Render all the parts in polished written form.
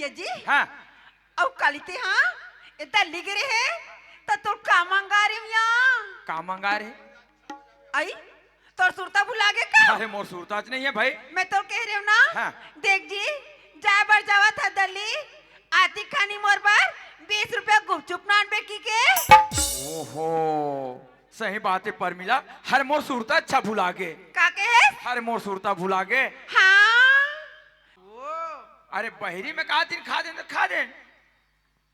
भैया जी हाँ अब कालिते हाँ इतना लिख रहे हैं तो तू का मंगा रही यहाँ का मंगा रहे आई तो सुरता भुला गए का अरे मोर सूरताज नहीं है भाई मैं तो कह रही हूँ ना हाँ। देख जी जाए बार जावा था दिल्ली आती खानी मोर पर 20 रुपया गुपचुप नान बेकी के ओहो सही बात है परमिला हर मोर सूरता अच्छा भुला गे का के है हर मोर सूरता भुला गे हाँ अरे बहरी में कहा दिन खा दे खा दे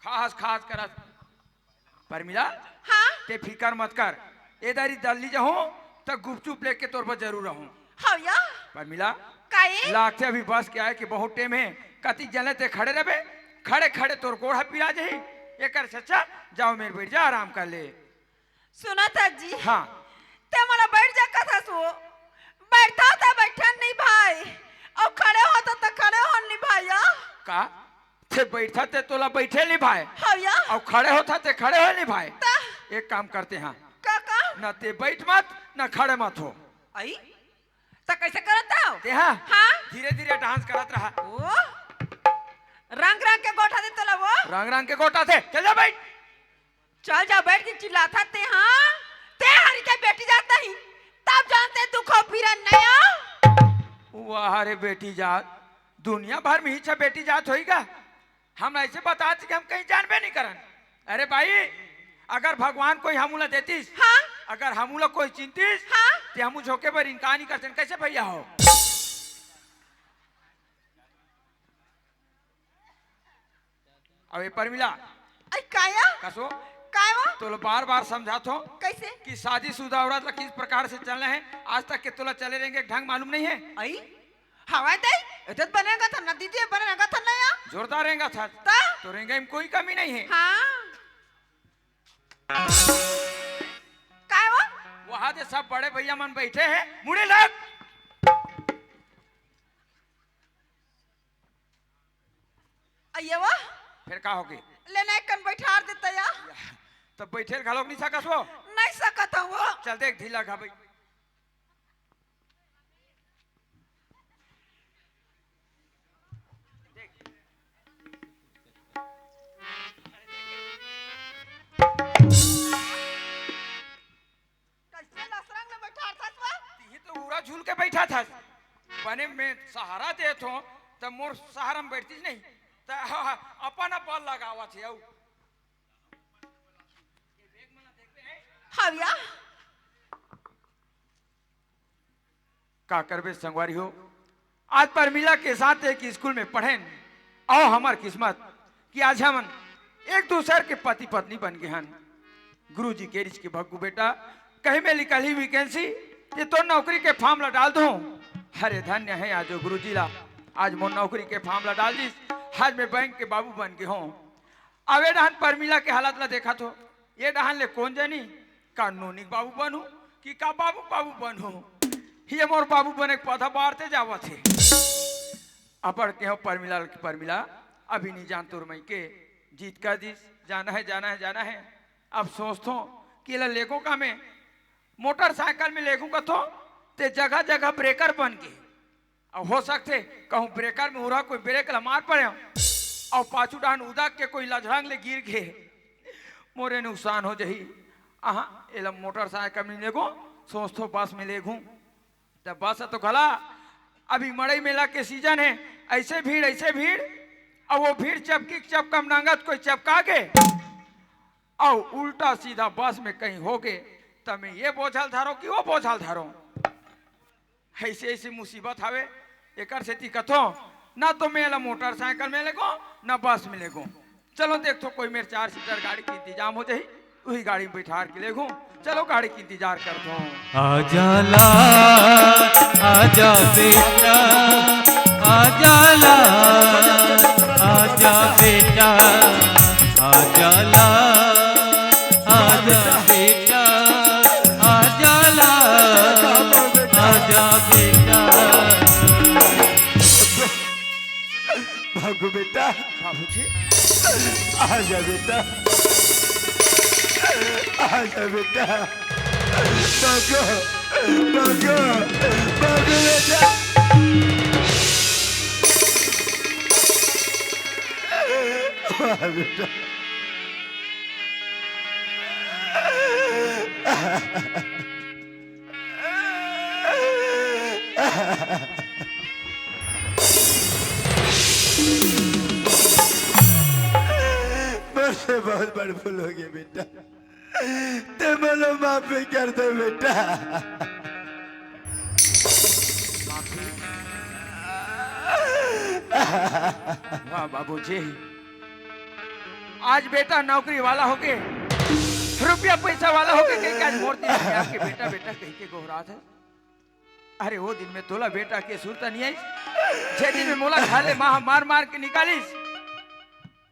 खास खास करत परमिला हाँ ते फिकर मत कर ए दारी दिल्ली जाऊं तो गुपचुप लेके तोर पर जरूर रहूं हाँ या परमिला काहे लागते अभी बस के आए कि बहुत टेम है कति जले ते खड़े रहे खड़े खड़े तोर गोड़ा पिला जाही एकर सच्चा जाओ मेरे बैठ जा आराम कर ले सुना था जी हाँ ते मला बैठ जा का था सो बैठा था बैठा नहीं भाई अब खड़े होता तो खड़े हो नहीं भाई का थे बैठा ते तोला बैठे नहीं भाई हाँ या और खड़े होता ते खड़े हो नहीं भाई ता एक काम करते हैं का न ते बैठ मत न खड़े मत हो आई तो कैसे करता हो ते हाँ हाँ धीरे धीरे डांस करत रहा ओ रंग रंग के गोठा दे तोला वो रंग रंग के गोटा थे चल जा बैठ चल जा बैठ के चिल्लाता ते हाँ ते हरी के बेटी जाता ही तब जानते दुखो फिर नया वाह रे बेटी जात दुनिया भर में ही छह बेटी जात होईगा हम ऐसे बताते कि हम कहीं जानबे नहीं करन अरे भाई अगर भगवान कोई हमूला देतीस हाँ अगर हमूला कोई चिंतीस हाँ ते हमू झोंके पर इनकार नहीं करते कैसे भैया हो अबे परमिला आई काया कसो काय वो तो बार बार समझात हो कैसे कि शादीशुदा औरत ला किस प्रकार से चलना है आज तक के तोला चले रहेंगे ढंग मालूम नहीं है आई हवा दे इधर बनेगा था नदी दे बनेगा था नया जोरदार रहेगा था ता तो रहेंगे में कोई कमी नहीं है हाँ काय वो वहां से सब बड़े भैया मन बैठे हैं मुड़े लग आइए वो फिर का होगी लेना एक कन बैठार देता या तब बैठे घालोक नहीं सकस वो नहीं सकता हूँ वो चल देख ढीला खा भाई कैसे लसरंग में बैठार था वो ये तो पूरा झूल के बैठा था बने में सहारा दे तो तब मोर सहारा में बैठती नहीं तो अपन अपन लगावा थे औ हाँ या का करबे संगवारी हो आज परमिला के साथ एक स्कूल में पढ़े और हमार किस्मत कि आज हम एक दूसरे के पति पत्नी बन गए हन गुरुजी के रिच के भग्गू बेटा कहीं में निकल ही वैकेंसी ये तो नौकरी के फॉर्म ला डाल दो हरे धन्य है आज गुरुजी ला आज मोर नौकरी के फॉर्म ला डाल दीस आज मैं बैंक के बाबू बन गए हूँ अवे डहान परमिला के हालत ला देखा तो ये डहान ले कौन जानी कानूनी बाबू बनू कि का बाबू बाबू बनू ये मोर बाबू बने पौधा बाढ़ते जावा थे अपड़ के हो परमिला अभी नहीं जान तोर मई के जीत का दिस जाना है जाना है जाना है अब सोचतो कि ला लेगो का में मोटरसाइकिल में लेगू का तो ते जगह जगह ब्रेकर बन के अब हो सकते कहूँ ब्रेकर में उड़ा कोई ब्रेक ला मार पड़े और पाछू डान उदाक के कोई लझड़ंग ले गिर गए मोरे नुकसान हो जही अहाँ एला मोटरसाइकिल में लेगो सोचतो बस में लेगू तब बस तो गला अभी मड़ई मेला के सीजन है ऐसे भीड़ और वो भीड़ चपकी चपकम नंगत कोई चपका के और उल्टा सीधा बस में कहीं हो गए तब मैं ये बोझल धारो कि वो बोझल धारो ऐसे ऐसी मुसीबत हवे एकर से कथो ना तो मैं मोटरसाइकिल में लेगो ना बस में लेगो चलो देख तो कोई मेरे 4 सीटर गाड़ी की इंतजाम हो जाही वही गाड़ी में बैठा के लेगो चलो गाड़ी की इंतजार कर दो आजा ला आजा बेटा आजा ला आजा बेटा आजा ला आजा बेटा आजा ला आजा बेटा भागो बेटा बाबूजी आजा बेटा आजा बेटा भागो भागो भागो बेटा वाह बेटा मुझसे बहुत बड़ भूल हो गई बेटा, ते बोलो माफी कर दो बेटा। वाह बाबूजी, आज बेटा नौकरी वाला हो के, रुपया पैसा वाला हो के कहीं आज मोड़ दिया कि आपके बेटा बेटा कहीं के गोहरात है। अरे वो दिन में तोला बेटा के सुरता नहीं आई, जे दिन में मोला खाले माह मार मार के निकालीस।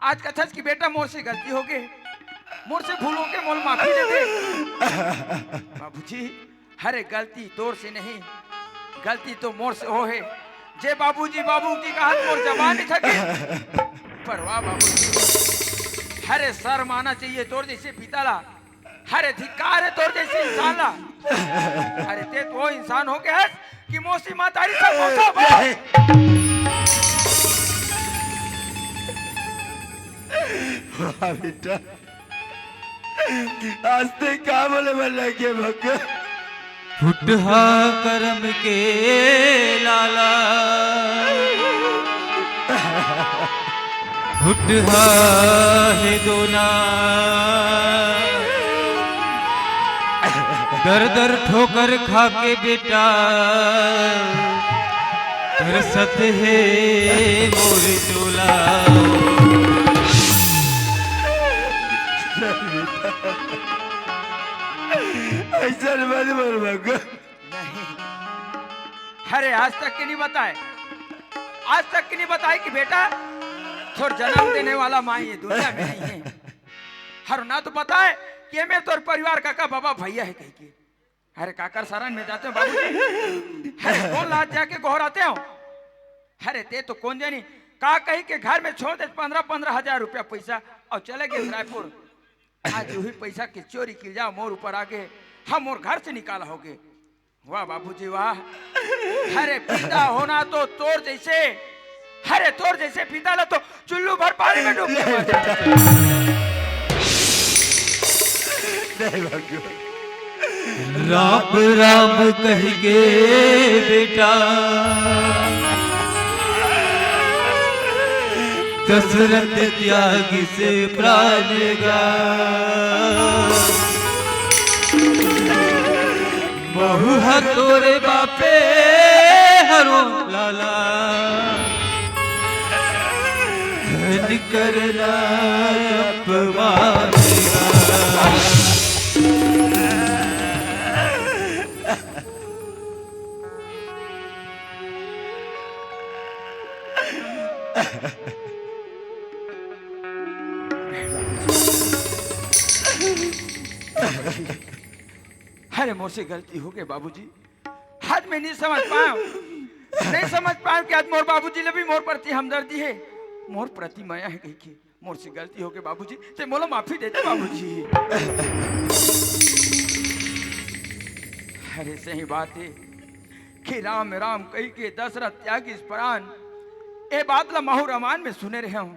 आज का छच की बेटा मोर से गलती हो गई, मोर से भूल हो के मोल माफी दे दे। बाबूजी, अरे गलती तोर से नहीं, गलती तो मोर से हो है। जे बाबूजी बाबूजी का हाथ मोर जबान नहीं थके, पर वाह बाबूजी, हरे सर माना चाहिए तोर जैसे पिताला, हरे धिक्कार है तोर जैसे इंसान ला। अरे ते तो इंसान हो गया कि मौसी मातारी सब मौसा वाह बेटा, आज ते क्या बोले मन लगे भक्का। फुटहा करम के लाला, फुटहा है दोना, दर दर ठोकर खा के बेटा तरसत है मोर चोला। ऐसा मत बोल भक्का। नहीं, अरे आज तक के नहीं बताए, आज तक के नहीं बताए कि बेटा थोड़ा जन्म देने वाला माँ ये दुनिया में नहीं है। हर ना तो पता है कि मैं तो परिवार काका बाबा भैया है कहीं के। अरे काकर शरण में जाते हो बाबूजी, अरे कौन लाद जाके गोहराते हो। अरे ते तो कौन जानी का कहीं के घर में छोड़ दे 15-15 हजार रुपया पैसा और चले गए रायपुर। आज वही पैसा की चोरी की जाओ मोर ऊपर आगे हम मोर घर से निकाला होगे। वाह बाबूजी वाह, अरे पिता होना तो तोर जैसे, अरे तोर जैसे पिता ला तो चुल्लू भर पानी में डूब के नहीं भक्का। राम राम कह के बेटा दशरथ त्यागी से प्राण गा। बहु तोरे बापे हरो लाला, धन कर अपमान गा। अरे मुझसे गलती हो गई बाबूजी, आज मैं नहीं समझ पाया, नहीं समझ पाया कि आज मोर बाबूजी ने भी मोर प्रति हमदर्दी है, मोर प्रति माया है कहीं की। मोर से गलती हो गई बाबूजी, ते मोला माफी दे दे बाबूजी। अरे सही बात है कि राम राम कही के दशरथ त्यागी इस प्राण। ए बात ला महु रामायण में सुने रहे हूँ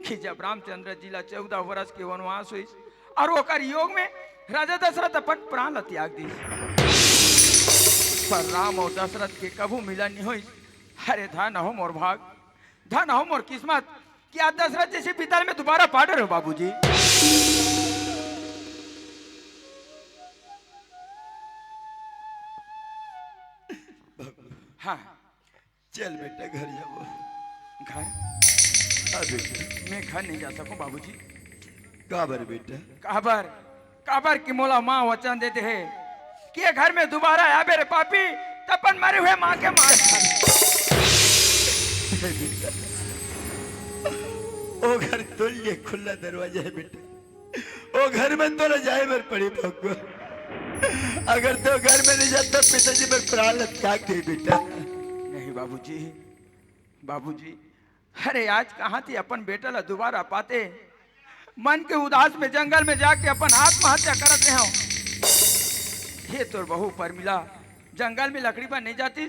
कि जब रामचंद्र जी ला 14 वर्ष के वनवास हुई और ओकर योग में राजा दशरथ अपन प्राण ला त्याग दी, पर राम और दशरथ के कभू मिलन नहीं हुई। अरे धन हो मोर भाग, धन हो मोर किस्मत कि आज दशरथ जैसे पिता में दोबारा पार्टनर हो बाबूजी। हाँ चल बेटा घर जाओ। घर? हाँ बेटा। मैं घर नहीं जा सकूं बाबूजी। काबर बेटा? काबर काबर की मोला माँ वचन देते हैं कि ये घर में दोबारा आया मेरे पापी तपन मरे हुए माँ के मार। ओ घर तो ये खुला दरवाजा है बेटा, ओ घर में तो न जाए मेरे पड़ी भगवा। अगर तो घर में नहीं जाता पिताजी मेरे प्राण त्याग दे बेटा। नहीं बाबूजी, बाबूजी अरे आज कहाँ थी अपन बेटा ला दोबारा पाते। मन के उदास में जंगल में जाके अपन आत्महत्या करते हैं। ये तोर बहू पर मिला जंगल में लकड़ी पर नहीं जाती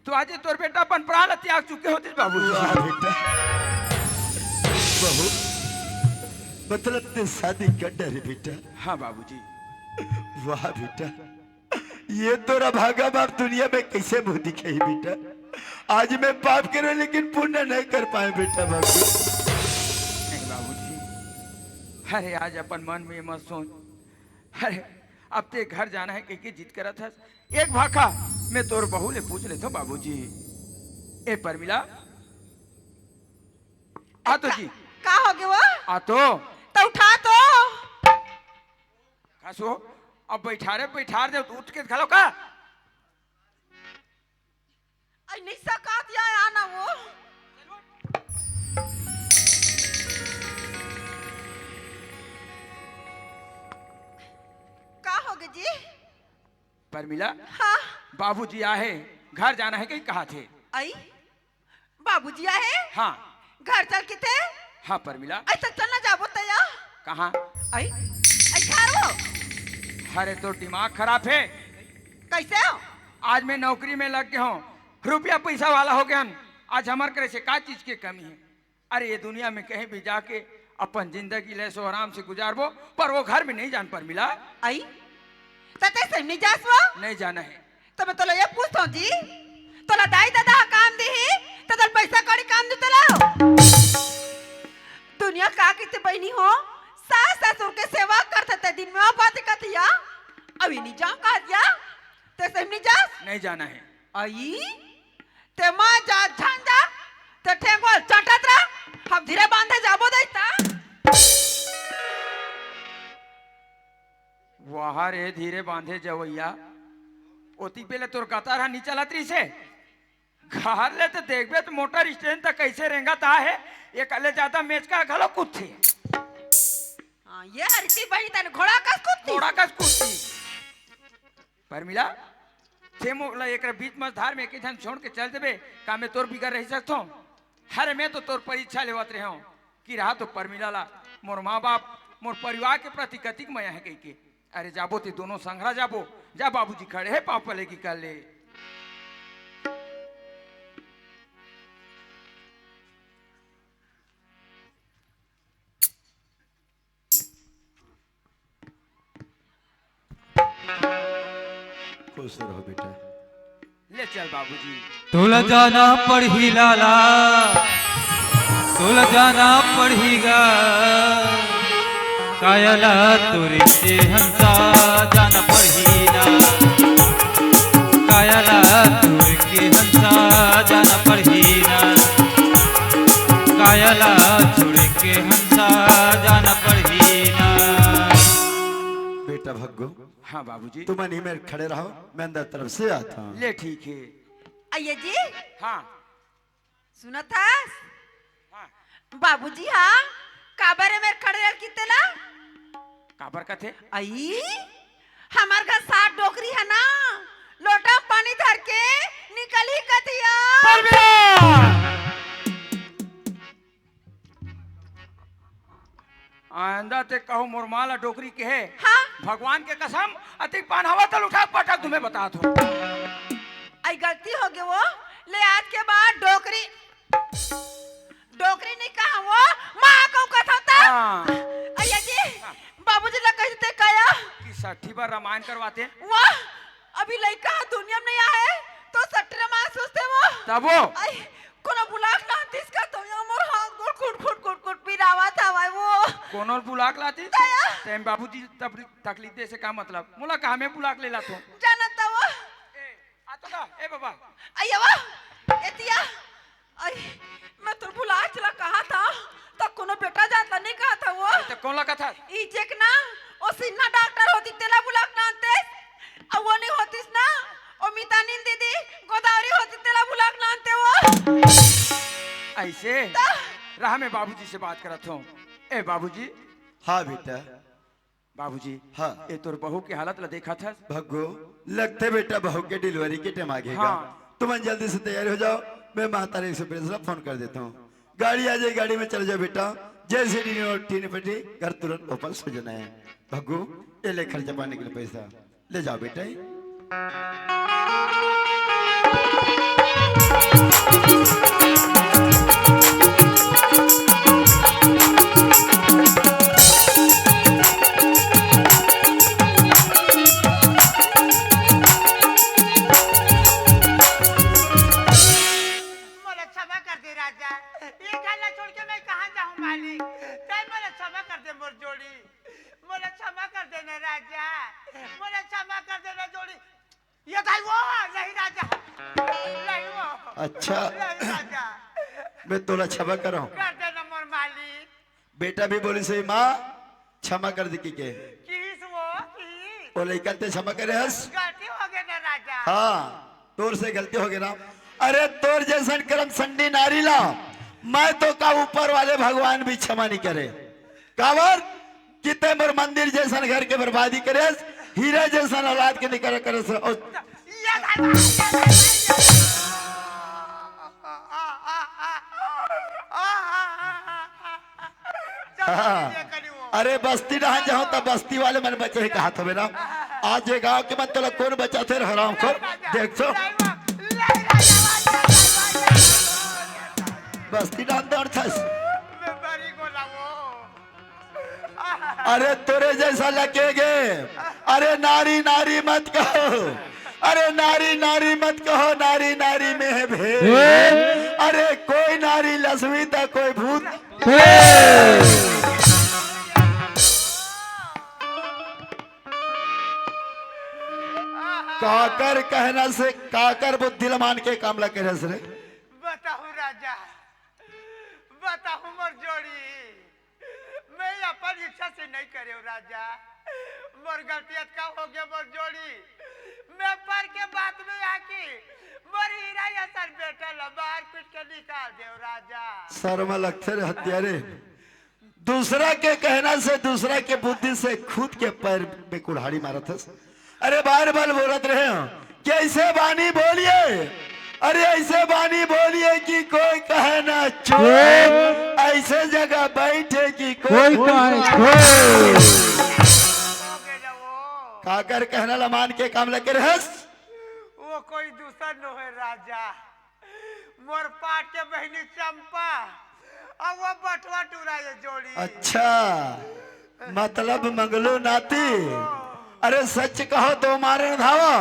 तो आज तोर बेटा अपन प्राण त्याग चुके होते बाबूजी। वाह बेटा, बहू मतलब ते शादी कर डरे बेटा। हाँ बाबूजी। वाह बेटा, ये तोरा भागा बाप दुनिया में कैसे मुंह दिखे बेटा। आज मैं पाप करूं लेकिन पुण्य नहीं कर पाए बेटा बाबू। नहीं बाबूजी, अरे आज अपन मन में मत सोच। अरे अब ते घर जाना है कहीं जिद करा था। एक भाखा मैं तोर बहू ले पूछ लेता हूँ बाबूजी। ए परमिला आ तो जी। का हो गया वो? आ तो उठा तो। खासो अब बैठा दे तो उठ के खा लो का। नहीं सका दिया आना वो। का हो गया जी? परमिला हाँ बाबूजी आए, घर जाना है कहीं कहा थे? आई बाबूजी आए? हाँ घर चल के थे? हाँ परमिला। ऐसा चलना जाबो तया? कहाँ? आई आई घर वो? अरे तो दिमाग खराब है। कैसे हो? आज मैं नौकरी में लग गया हूँ, रुपया पैसा वाला हो गया। आज हमारे करे से का चीज की कमी है? अरे ये दुनिया में कहीं भी जाके अपन जिंदगी लेसो आराम से गुजारबो, पर वो घर में नहीं जान पर मिला। आई तते से नहीं जासवा? नहीं जाना है। तो मैं तोला ये पूछता हूँ जी, तोला दाई दादा काम दी ही तो तोल पैसा कौड़ी काम दे तोला। दुनिया का किते बहनी हो, सास ससुर के सेवा करते थे दिन में बात कथिया। अभी नहीं जा कहा दिया ते से नहीं जा? नहीं जाना है। आई ते मां जा झंडा ते ठेंगो चटत रहा, हम धीरे बांधे जाबो दैता। वहा रे धीरे बांधे जवैया, ओती पहले तोर कतार नीचे लतरी से घर ले तो देखबे तो मोटर स्टैंड तक कैसे रेंगा ता है। ये कले जाता मेच का घलो कुत्ती। हां ये हरती बहनी तन घोड़ा का कुत्ती। घोड़ा का कुत्ती। परमिला थे मोला एक बीच में धार में एक जन छोड़ के चल देबे का मैं तोर बिगड़ रही सकतो। हर मैं तो तोर परीक्षा लेवत रहे हूं कि रहा तो परमिला ला मोर माँ बाप मोर परिवार के प्रति कतिक मया है कह के। अरे जाबो ते दोनों संघरा जाबो। जा बाबूजी खड़े है पाँव पले की कर ले। खुश रहो बेटा। ले चल बाबूजी। तोला जाना पढ़ी लाला, तोला जाना पढ़ीगा। कायला तुरे से हंसा जाना पढ़ीना। कायला तुरे के हंसा जाना पढ़ीना। कायला तुरे के हंसा जाना पढ़ीना। बेटा भग्गो, हाँ बाबूजी। तुम नहीं में खड़े रहो, मैं अंदर तरफ से आता हूँ। ले ठीक है। आइए जी। हाँ सुना था हाँ बाबूजी? हाँ काबरे में खड़े रह किते ना काबर का थे? आई हमार घर 7 डोकरी है ना, लोटा पानी धर के निकली कथिया। आंदा ते कहो मोर माला डोकरी के है। हाँ भगवान के कसम अतिक पान हवा तल उठा पटक तुम्हें बता दो। आई गलती हो गई वो। ले आज के बाद डोकरी डोकरी नहीं कहा वो माँ को कथा था। हाँ अय्या जी बाबूजी लग कहते कया कि 60 बार रामायण करवाते। वाह अभी लड़का दुनिया में नहीं आए तो 60 रामायण सोचते वो। तब वो आई कोनो बुलाक ना तिसका तो यो मोर हाथ गोड़ कुट पिरावा था भाई वो। कोनो बुलाक लाती दया। तेम बाबूजी तब तकलीफ दे से का मतलब? मुला कहा में बुलाक ले लातो। जानता वो आ तो का ए बाबा अय्या वाह एतिया आई मैं तो बुला चला कहा था तो कोनो बेटा जाता नहीं कहा था वो। तो कौन लगा था? ई चेक ना ओ सिन्हा डॉक्टर होती तेला बुलाक ना आते अब वो नहीं होतीस ना ओ मितानिन दीदी गोदावरी होती तेला बुलाक ना आते वो। ऐसे राह में बाबूजी से बात करत हूँ। ए बाबूजी। हाँ बेटा। बाबूजी हाँ ए तोर बहू की हालत ला देखा था? भग्गो, लगते बेटा बहू के डिलीवरी के टाइम आ गएगा। हाँ। तुम जल्दी से तैयार हो जाओ, मैं महातारा एक्सप्रेस फोन कर देता हूँ। गाड़ी आ जाए, गाड़ी में चल जाओ बेटा। जैसे टीन फटी घर तुरंत ओपन सो जाना है। भग्गू ये ले खर्चा पाने के लिए पैसा ले जाओ बेटा। मालिक तय मला क्षमा कर दे मोर जोड़ी मला क्षमा कर देना राजा मला क्षमा कर देना जोड़ी ये भाई वो नहीं राजा नहीं वो अच्छा नहीं राजा मैं तोला क्षमा कर रहा हूँ कर देना मोर मालिक बेटा भी बोली सही माँ क्षमा कर दी की के किस वो की वो लड़का ते क्षमा करे हस गलती हो गई ना राजा हाँ तोर से गलती हो गई ना अरे तोर जैसन कर्म संडी नारी ला मैं तो का ऊपर वाले भगवान भी क्षमा नहीं करे कावर कितने मोर मंदिर जैसन घर के बर्बादी करे हीरा जैसन औलाद के निकर करे ये भाई अरे बस्ती ना जाऊं तब बस्ती वाले मन बचे कहा था ना आज ये गांव के मन तो कौन बचा थे हराम खोर देख सो बस्ती ना अंदर था अरे तोरे जैसा लगेगे अरे नारी नारी मत कहो अरे नारी नारी मत कहो नारी नारी में है भेद अरे कोई नारी लक्ष्मी था कोई भूत काकर कहना से काकर बुद्धि मान के काम लगे रहे रे बताओ राजा बताओ मोर जोड़ी मैं अपन इच्छा से नहीं करे राजा मोर गलतियत का हो गया मोर जोड़ी मैं पर के बात में आके मोर हीरा या सर बेटा लबार पीट के निकाल दे राजा शर्मा लगते रे हत्यारे दूसरा के कहना से दूसरा के बुद्धि से खुद के पैर में कुल्हाड़ी मारा था अरे बार बार बोलत रहे हो कैसे बानी बोलिए अरे ऐसे बानी बोलिए कि कोई कहे ना चुप ऐसे जगह बैठे कि कोई काकर कहना लमान के काम लगे रहस वो कोई दूसरा न है राजा मोर पाट के बहनी चंपा और वो बटवा टूरा ये जोड़ी अच्छा मतलब मंगलू नाती अरे सच कहो तो मारन धावा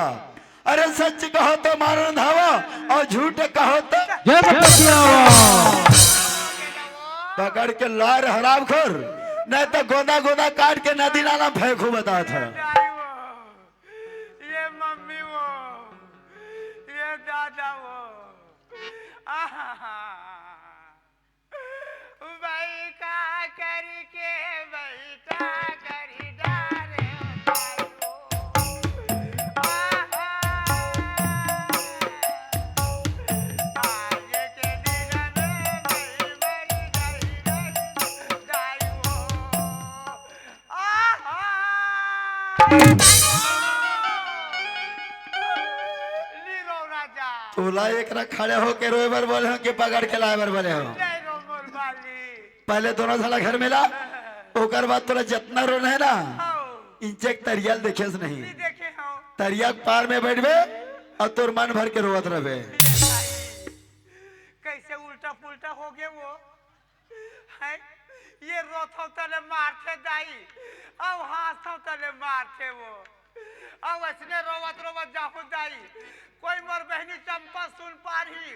अरे सच कहो तो मारन धावा और झूठ कहो तो पकड़ के लार हराम खोर नहीं तो गोदा गोदा काट के नदी नाला फेंकू बता था ये मम्मी वो ये दादा वो भाई का करी के भाई का करी डारे तोला एक ना खड़े हो के रोए बर बोले हो कि पकड़ के लाए बर बोले हो पहले दोनों साला घर मिला ओकर बाद तोरा जितना रोन है ना इंचेक तरियल देखे नहीं तरिया पार में बैठबे और तोर मन भर के रोवत रहे कैसे उल्टा पुल्टा हो गए वो है ये रोथो तले मारते दाई अब हाथों तले मारते वो अब ऐसने रोवत रोवत जाहु दाई कोई मोर बहनी चंपा सुन पारी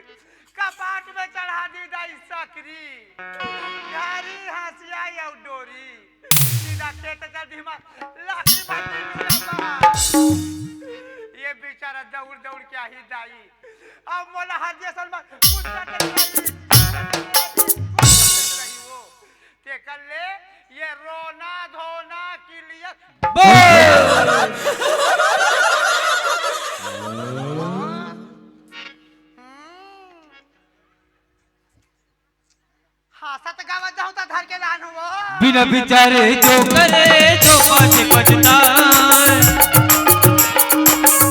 कपाट में चढ़ा दी दाई सकरी यारी हंसिया या डोरी सीधा खेत का धीमा लाठी माटी ये बेचारा दौड़ दौड़ के ही दाई अब मोला हाथ जैसा कुछ रही वो ते कर ले ये रोना धोना के लिए बिना बिचारे जो करे जो पाछे पछताए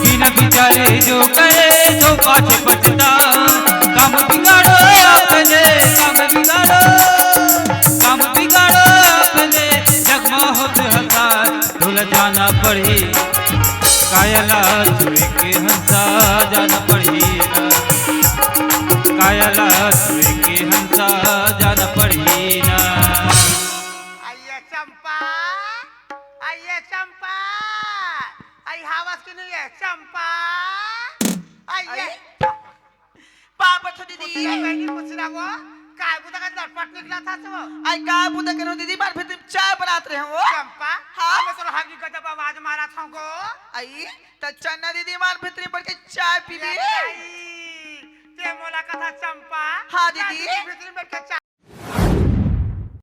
बिना बिचारे जो करे जो पाछे पछताए काम बिगाड़ो अपने काम बिगाड़ो अपने जगमा होते हजार धुल जाना पड़ी कायला सुई के हंसा जाना पड़ी कायला सुई के हंसा जाना पड़ी ना चंपा आई हवस की नहीं है चंपा आई ये पापा छोटी दी बहनी पूछ रहा वो काय बुदा का लटपट निकला था वो आई का बुदा करो दीदी मार फिर चाय बनाते रहे वो चंपा हाँ? मैं तो हगी गजब आवाज मारा था को आई तो चन्ना दीदी मार भीतरी पड़ के चाय पी ली ते मोला कथा चंपा हाँ, दीदी। भीतर बैठ के